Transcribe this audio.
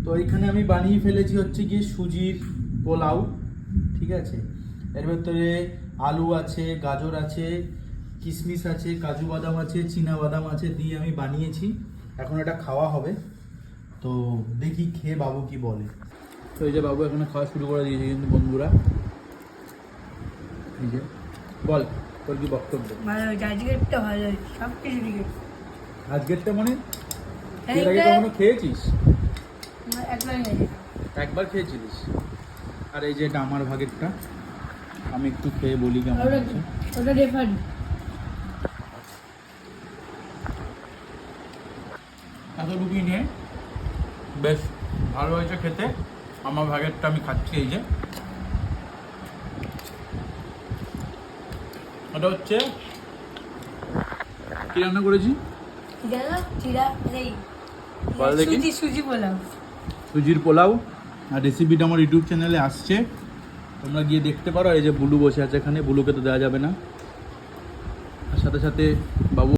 তো এখানে আমি বানিয়ে ফেলেছি হচ্ছে গিয়ে সুজির পোলাও, ঠিক আছে। এর ভেতরে আলু আছে, গাজর আছে, কিশমিশ আছে, কাজু বাদাম আছে, চীনা বাদাম আছে দিয়ে আমি বানিয়েছি। এখন এটা খাওয়া হবে, তো দেখি খেয়ে বাবু কি বলে। তো এই যে বাবু এখানে খাওয়া শুরু করে দিয়েছে কিন্তু বন্ধুরা। এই যে বল তোর কি বক্তব্য? ভালো হয়েছে, আজকেরটা ভালো হয়েছে সব কিছু দিকে। আজকেরটা মানে এর আগে কখনো খেয়েছিস? একবার গেছে। একবার খেয়েছিলিস। আর এই যে এটা আমার ভাগেরটা, আমি একটু খেয়ে বলি কেমন হয়েছে। ওটা রেফারি। এতটুকুই নিয়ে বেশ ভালো হয়েছে খেতে। আমার ভাগেরটা আমি খাচ্ছি। এই যে এটা হচ্ছে কি রান্না করেছি জানো চিরা এই বল দেখি। সুজি পোলাও। সুজির পোলাও। আর রেসিপিটা আমার ইউটিউব চ্যানেলে আসছে, তোমরা গিয়ে দেখতে পারো। এই যে বুলু বসে আছে এখানে, বুলুকে তো দেওয়া যাবে না। আর সাথে সাথে বাবু